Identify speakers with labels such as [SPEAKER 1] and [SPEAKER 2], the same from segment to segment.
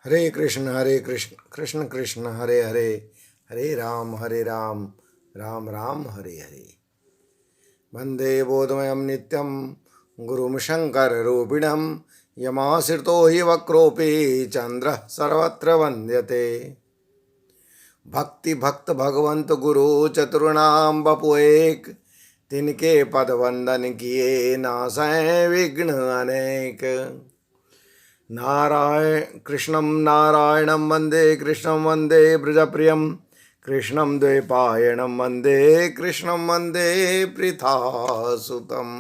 [SPEAKER 1] हरे कृष्ण कृष्ण कृष्ण हरे हरे, हरे राम राम राम हरे हरे। वंदे बोधमयं नित्यं गुरुं शङ्कररूपिणं, यमाश्रितो हि वक्रोऽपि चन्द्रः सर्वत्र वन्द्यते। भक्ति भक्त भगवंत गुरु चतुर्णाम बपु एक, तिनके पद वंदन किए नासै विघ्न अनेक। नारायण कृष्णं नारायणं वन्दे कृष्णं वन्दे ब्रजप्रियं, कृष्णं द्वैपायनं वन्दे कृष्णं वन्दे पृथासुतम्।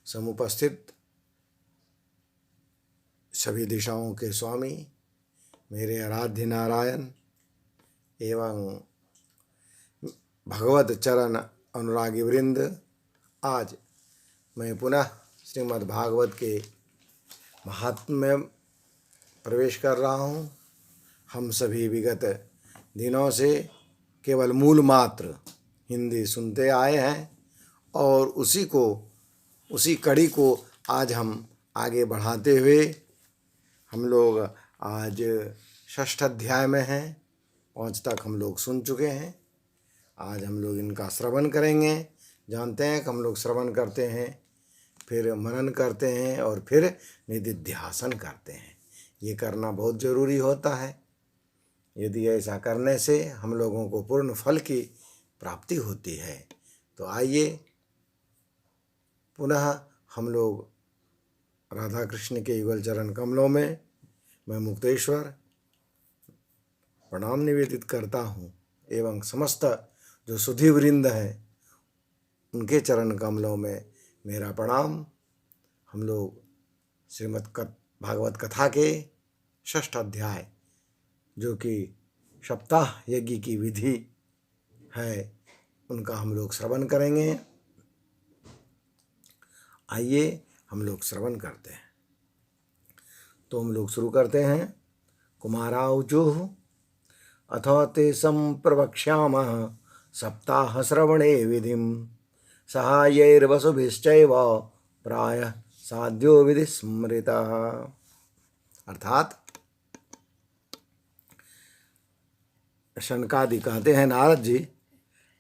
[SPEAKER 1] समुपस्थित सभी दिशाओं के स्वामी, मेरे आराध्य नारायण एवं भगवत चरण अनुरागी वृंद, आज मैं पुनः श्रीमद् भागवत के महात्म्य में प्रवेश कर रहा हूँ। हम सभी विगत दिनों से केवल मूल मात्र हिंदी सुनते आए हैं और उसी कड़ी को आज हम आगे बढ़ाते हुए हम लोग आज 6ठ अध्याय में हैं। 5 तक हम लोग सुन चुके हैं। आज हम लोग इनका श्रवण करेंगे। जानते हैं कि हम लोग श्रवण करते हैं, फिर मनन करते हैं और फिर निधिध्यासन करते हैं। ये करना बहुत ज़रूरी होता है। यदि ऐसा करने से हम लोगों को पूर्ण फल की प्राप्ति होती है। तो आइए पुनः हम लोग राधा कृष्ण के युगल चरण कमलों में मैं मुक्तेश्वर प्रणाम निवेदित करता हूँ एवं समस्त जो सुधी वृंद हैं उनके चरण कमलों में मेरा प्रणाम। हम लोग भागवत कथा के 6ठ अध्याय जो कि सप्ताह यज्ञ की विधि है उनका हम लोग श्रवण करेंगे। आइए हम लोग श्रवण करते हैं। तो हम लोग शुरू करते हैं। कुमाराऊचुः अथो ते संप्रवक्ष्यामः सप्ताह श्रवणे विधिं, सहायैर्वसुभिश्चैव प्रायः साध्यो विधि स्मृतः। अर्थात शनकादि कहते हैं, नारद जी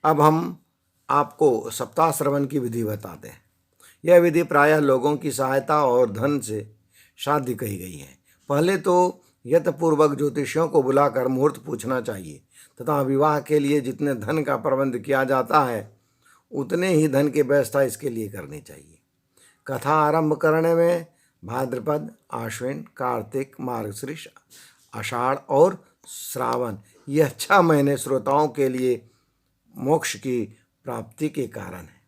[SPEAKER 1] अब हम आपको सप्ताह श्रवण की विधि बताते हैं। यह विधि प्रायः लोगों की सहायता और धन से साध्य कही गई है। पहले तो यत्पूर्वक ज्योतिषियों को बुलाकर मुहूर्त पूछना चाहिए तथा विवाह के लिए जितने धन का प्रबंध किया जाता है उतने ही धन की व्यवस्था इसके लिए करनी चाहिए। कथा आरंभ करने में भाद्रपद, आश्विन, कार्तिक, मार्गशीर्ष, आषाढ़ और श्रावण यह 6 महीने श्रोताओं के लिए मोक्ष की प्राप्ति के कारण है।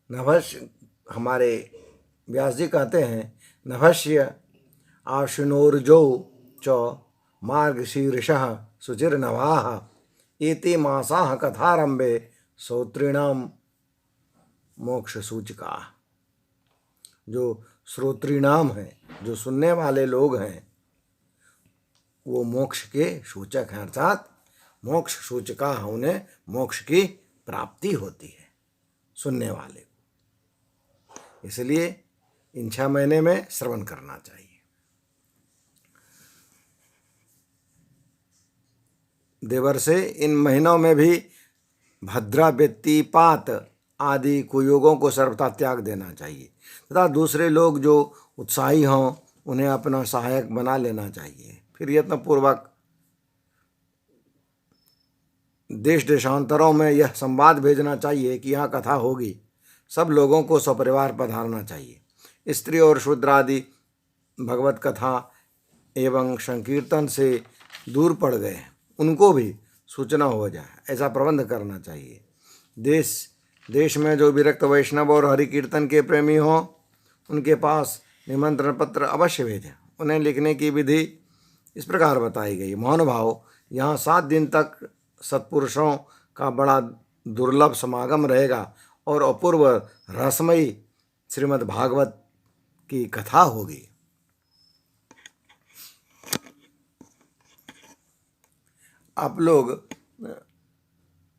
[SPEAKER 1] नभस्य हमारे व्यास जी कहते हैं, नभस्य आश्विनोर्जौ च मार्गशीर्षः शुचिर्नभाः एते मासाः कथारंभे श्रोतॄणां मोक्ष सूचका। जो श्रोतृणाम है, जो सुनने वाले लोग हैं, वो मोक्ष के सूचक हैं। अर्थात मोक्ष सूचका, उन्हें मोक्ष की प्राप्ति होती है सुनने वाले को। इसलिए इन 6 महीने में श्रवण करना चाहिए। देवर से इन महीनों में भी भद्रा व्यक्तिपात आदि कुयोगों को सर्वथा त्याग देना चाहिए तथा दूसरे लोग जो उत्साही हों उन्हें अपना सहायक बना लेना चाहिए। फिर यत्नपूर्वक देश देशांतरों में यह संवाद भेजना चाहिए कि यहाँ कथा होगी। सब लोगों को सपरिवार पधारना चाहिए। स्त्री और शूद्र आदि भगवत कथा एवं संकीर्तन से दूर पड़ गए, उनको भी सूचना हो जाए, ऐसा प्रबंध करना चाहिए। देश में जो विरक्त वैष्णव और हरि कीर्तन के प्रेमी हों उनके पास निमंत्रण पत्र अवश्य भेजें। उन्हें लिखने की विधि इस प्रकार बताई गई। महानुभाव, यहाँ 7 दिन तक सत्पुरुषों का बड़ा दुर्लभ समागम रहेगा और अपूर्व रसमयी श्रीमद् भागवत की कथा होगी। आप लोग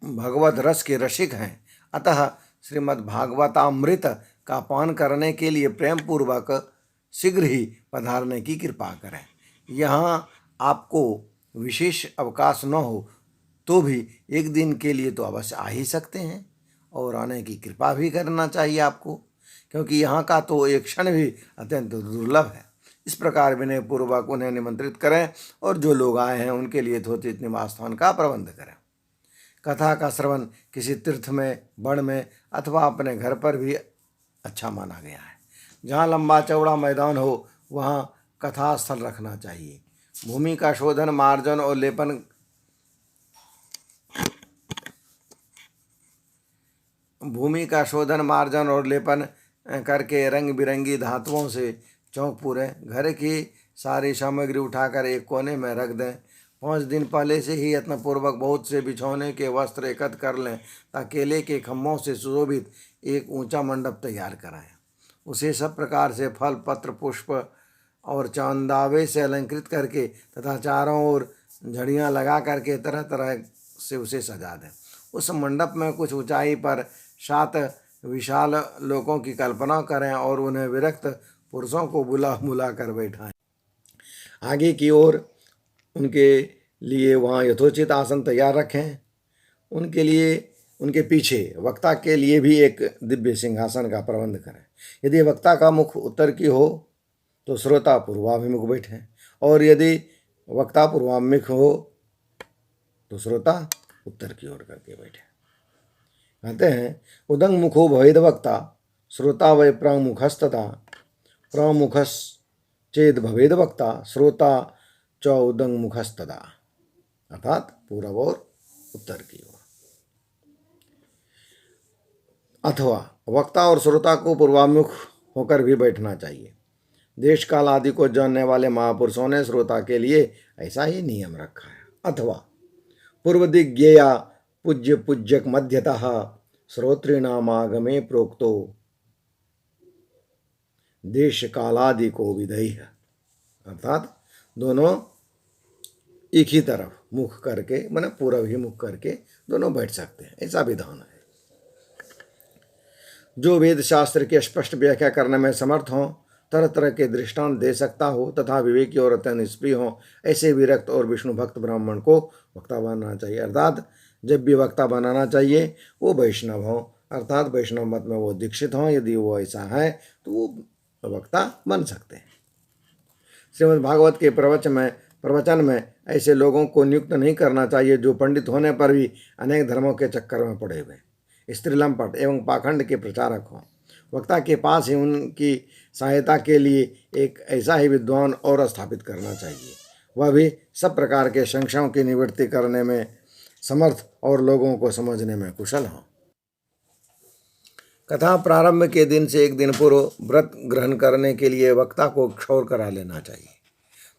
[SPEAKER 1] भगवत रस के रसिक हैं, अतः श्रीमद् भागवतामृत का पान करने के लिए प्रेम पूर्वक शीघ्र ही पधारने की कृपा करें। यहाँ आपको विशेष अवकाश न हो तो भी एक दिन के लिए तो अवश्य आ ही सकते हैं, और आने की कृपा भी करना चाहिए आपको, क्योंकि यहाँ का तो एक क्षण भी अत्यंत दुर्लभ है। इस प्रकार विनय पूर्वक उन्हें निमंत्रित करें और जो लोग आए हैं उनके लिए यथोचित निवास स्थान का प्रबंध करें। कथा का श्रवण किसी तीर्थ में, वन में अथवा अपने घर पर भी अच्छा माना गया है। जहाँ लंबा चौड़ा मैदान हो वहाँ कथा स्थल रखना चाहिए। भूमि का शोधन, मार्जन और लेपन करके रंग बिरंगी धातुओं से चौक पूरे घर की सारी सामग्री उठाकर एक कोने में रख दें। 5 दिन पहले से ही यत्नपूर्वक बहुत से बिछौने के वस्त्र एकत्र कर लें, ताकि केले के खम्भों से सुशोभित एक ऊंचा मंडप तैयार कराएं। उसे सब प्रकार से फल, पत्र, पुष्प और चांदावे से अलंकृत करके तथा चारों ओर झड़ियाँ लगा करके तरह तरह से उसे सजा दें। उस मंडप में कुछ ऊंचाई पर 7 विशाल लोकों की कल्पना करें और उन्हें विरक्त पुरुषों को बुला बुला कर बैठाएं। आगे की ओर उनके लिए वहाँ यथोचित आसन तैयार रखें। उनके पीछे वक्ता के लिए भी एक दिव्य सिंहासन का प्रबंध करें। यदि वक्ता का मुख उत्तर की हो तो श्रोता पूर्वाभिमुख बैठें, और यदि वक्ता पूर्वाभिमुख हो तो श्रोता उत्तर की ओर करके बैठे। कहते हैं, उदंग मुखो भवेद वक्ता श्रोता वै प्रमुखस्तथा प्रमुखश्चेद भवेद वक्ता श्रोता च उदंग मुखस्तदा, अर्थात पूर्व और उत्तर की ओर। अथवा वक्ता और श्रोता को पूर्वाभिमुख होकर भी बैठना चाहिए। देश काल आदि को जानने वाले महापुरुषों ने श्रोता के लिए ऐसा ही नियम रखा है। अथवा पूर्व दिग्गेया पूज्य पूज्यक मध्यतः श्रोतृणामागमे प्रोक्तो देश कालादि को विधेय, अर्थात दोनों एक ही तरफ मुख करके, माने पूर्व ही मुख करके दोनों बैठ सकते हैं, ऐसा विधान है। जो वेद शास्त्र की स्पष्ट व्याख्या करने में समर्थ हों, तरह तरह के दृष्टांत दे सकता हो तथा विवेकी और अत्यंत निष्प्रिय हो, ऐसे विरक्त और विष्णु भक्त ब्राह्मण को वक्ता बनाना चाहिए। अर्थात जब भी वक्ता बनाना चाहिए वो वैष्णव हो, अर्थात वैष्णव मत में वो दीक्षित हों। यदि वो ऐसा है तो वो वक्ता बन सकते हैं। श्रीमद् भागवत के प्रवचन में ऐसे लोगों को नियुक्त नहीं करना चाहिए जो पंडित होने पर भी अनेक धर्मों के चक्कर में पड़े हुए, स्त्री लंपट एवं पाखंड के प्रचारक हों। वक्ता के पास ही उनकी सहायता के लिए एक ऐसा ही विद्वान और स्थापित करना चाहिए, वह भी सब प्रकार के संशयों की निवृत्ति करने में समर्थ और लोगों को समझने में कुशल हो। कथा प्रारंभ के दिन से एक दिन पूर्व व्रत ग्रहण करने के लिए वक्ता को क्षौर करा लेना चाहिए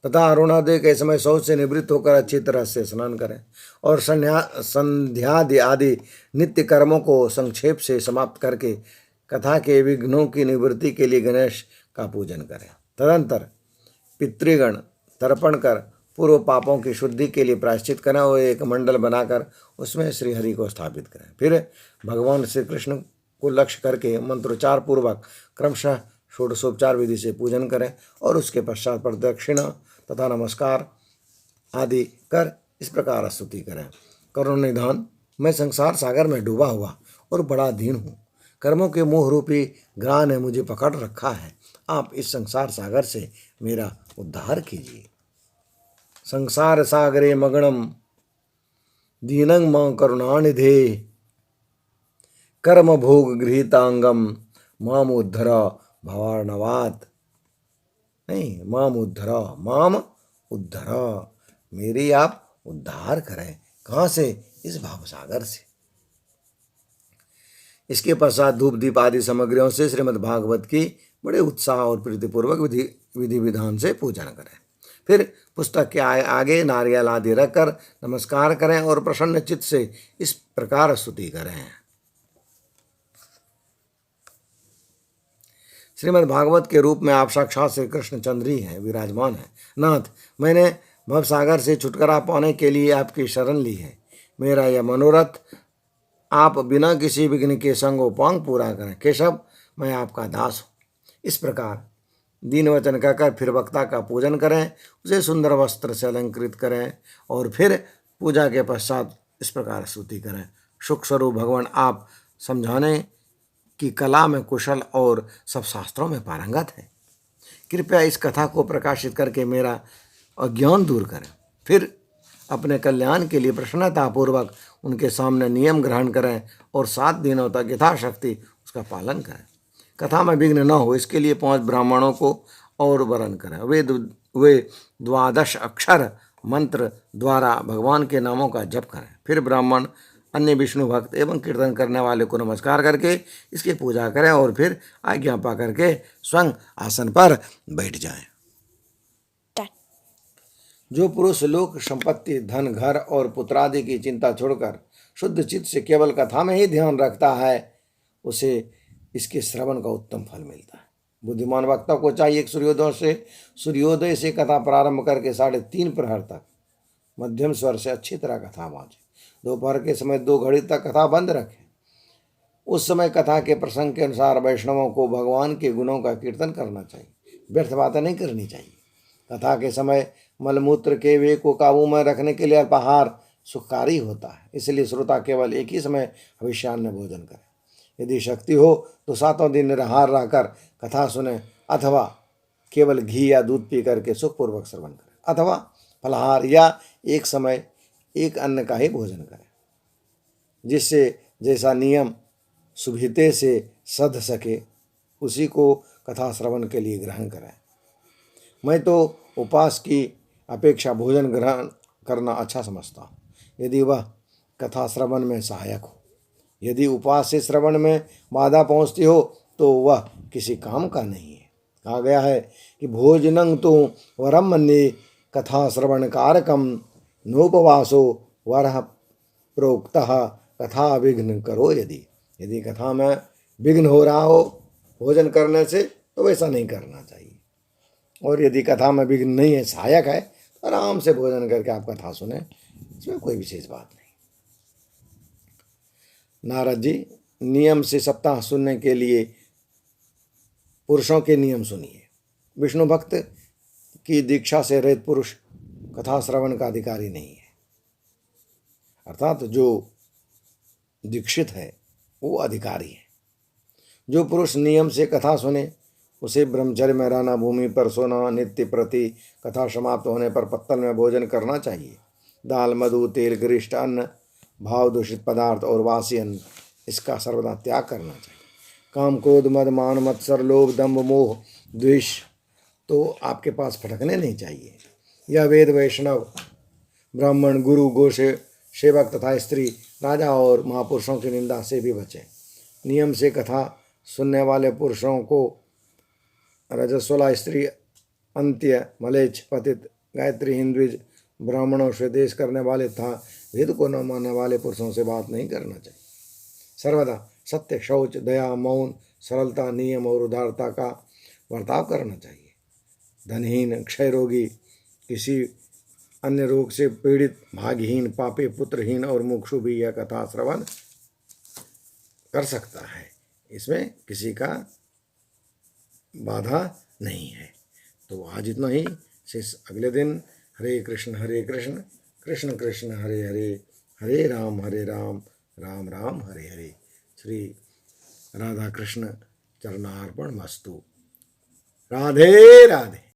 [SPEAKER 1] तथा अरुणोदय के समय शौच से निवृत्त होकर अच्छी तरह से स्नान करें और संध्यादि आदि नित्य कर्मों को संक्षेप से समाप्त करके कथा के विघ्नों की निवृत्ति के लिए गणेश का पूजन करें। तदंतर पितृगण तर्पण कर पूर्व पापों की शुद्धि के लिए प्रायश्चित करें और एक मंडल बनाकर उसमें श्रीहरि को स्थापित करें। फिर भगवान श्री कृष्ण को लक्ष्य करके मंत्रोच्चार पूर्वक क्रमशः षोडशोपचार विधि से पूजन करें और उसके पश्चात प्रदक्षिणा तथा नमस्कार आदि कर इस प्रकार स्तुति करें। करुणनिधान, मैं संसार सागर में डूबा हुआ और बड़ा दीन हूँ। कर्मों के मोह रूपी ग्रह ने मुझे पकड़ रखा है। आप इस संसार सागर से मेरा उद्धार कीजिए। संसार सागरे मगणम दीनं मां करुणानिधे कर्म भोग गृहीतांगम माम उद्धर भवार्णवात। नहीं, माम उद्धर, मेरी आप उद्धार करें। कहाँ से? इस भाव सागर से। इसके पश्चात धूप दीप आदि सामग्रियों से श्रीमद् भागवत की बड़े उत्साह और प्रीतिपूर्वक विधि विधान से पूजन करें। फिर पुस्तक के आगे नारियल आदि रखकर नमस्कार करें और प्रसन्न चित्त से इस प्रकार स्तुति करें। श्रीमद् भागवत के रूप में आप साक्षात श्री कृष्णचंद्र ही हैं, विराजमान हैं। नाथ, मैंने भवसागर से छुटकारा पाने के लिए आपकी शरण ली है। मेरा यह मनोरथ आप बिना किसी विघ्न के संगोपांग पूरा करें। केशव, मैं आपका दास हूँ। इस प्रकार दीन वचन कहकर फिर वक्ता का पूजन करें, उसे सुंदर वस्त्र से अलंकृत करें और फिर पूजा के पश्चात इस प्रकार स्तुति करें। सुख स्वरूप भगवान आप समझाने की कला में कुशल और सब शास्त्रों में पारंगत है। कृपया इस कथा को प्रकाशित करके मेरा अज्ञान दूर करें। फिर अपने कल्याण के लिए प्रसन्नतापूर्वक उनके सामने नियम ग्रहण करें और 7 दिनों तक यथाशक्ति उसका पालन करें। कथा में विघ्न न हो इसके लिए 5 ब्राह्मणों को और वरण करें। वे 12 अक्षर मंत्र द्वारा भगवान के नामों का जप करें। फिर ब्राह्मण अन्य विष्णु भक्त एवं कीर्तन करने वाले को नमस्कार करके इसकी पूजा करें और फिर आज्ञा पा करके स्वयं आसन पर बैठ जाएं। जो पुरुष लोक संपत्ति, धन, घर और पुत्रादि की चिंता छोड़कर शुद्ध चित्त से केवल कथा में ही ध्यान रखता है, उसे इसके श्रवण का उत्तम फल मिलता है। बुद्धिमान वक्ता को चाहिए सूर्योदय से कथा प्रारंभ करके 3:30 प्रहर तक मध्यम स्वर से अच्छी तरह कथा वांचे। दोपहर के समय 2 घड़ी तक कथा बंद रखें। उस समय कथा के प्रसंग के अनुसार वैष्णवों को भगवान के गुणों का कीर्तन करना चाहिए, व्यर्थ बातें नहीं करनी चाहिए। कथा के समय मलमूत्र के वे को काबू में रखने के लिए अल्पाहार सुखकारी होता है, इसलिए श्रोता केवल एक ही समय हविष्यान्न भोजन करें। यदि शक्ति हो तो 7 दिन निराहार रहकर कथा सुने अथवा केवल घी या दूध पी करके सुखपूर्वक श्रवण करें अथवा फलाहार या एक समय एक अन्न का ही भोजन करें, जिससे जैसा नियम सुविधे से सध सके उसी को कथा श्रवण के लिए ग्रहण करें। मैं तो उपवास की अपेक्षा भोजन ग्रहण करना अच्छा समझता हूँ, यदि वह कथा श्रवण में सहायक हो। यदि उपवास से श्रवण में बाधा पहुँचती हो तो वह किसी काम का नहीं है। कहा गया है कि भोजनं तो वरम मन्ये कथा श्रवण कारकम नोपवासो वरः प्रोक्तः कथा विघ्न करो। यदि कथा में विघ्न हो रहा हो भोजन करने से तो वैसा नहीं करना चाहिए, और यदि कथा में विघ्न नहीं है, सहायक है, तो आराम से भोजन करके आप कथा सुने, इसमें कोई विशेष बात नहीं। नारद जी, नियम से सप्ताह सुनने के लिए पुरुषों के नियम सुनिए। विष्णु भक्त की दीक्षा से रहित पुरुष कथा श्रवण का अधिकारी नहीं है, अर्थात जो दीक्षित है वो अधिकारी है। जो पुरुष नियम से कथा सुने उसे ब्रह्मचर्य में रहना, भूमि पर सोना, नित्य प्रति कथा समाप्त होने पर पत्तल में भोजन करना चाहिए। दाल, मधु, तेल, गरिष्ठ अन्न, भाव दूषित पदार्थ और वासी अन्न, इसका सर्वदा त्याग करना चाहिए। काम, क्रोध, मद, मान, मत्सर, लोभ, दंभ, मोह, द्वेष तो आपके पास फटकने नहीं चाहिए। यह वेद, वैष्णव, ब्राह्मण, गुरु, सेवक तथा स्त्री, राजा और महापुरुषों की निंदा से भी बचें। नियम से कथा सुनने वाले पुरुषों को रजस्वला स्त्री, अंत्य, मलेच्छ, पतित, गायत्रीहीन, द्विज, ब्राह्मणों से देश करने वाले तथा वेद को न मानने वाले पुरुषों से बात नहीं करना चाहिए। सर्वदा सत्य, शौच, दया, मौन, सरलता, नियम और उदारता का बर्ताव करना चाहिए। धनहीन, क्षय रोगी, किसी अन्य रोग से पीड़ित, भाग्यहीन, पापी, पुत्रहीन और मुक्षु भी यह कथा श्रवण कर सकता है, इसमें किसी का बाधा नहीं है। तो आज इतना ही, शेष अगले दिन। हरे कृष्ण कृष्ण कृष्ण हरे हरे, हरे राम राम राम हरे हरे। श्री राधा कृष्ण चरणार्पण मस्तु। राधे राधे।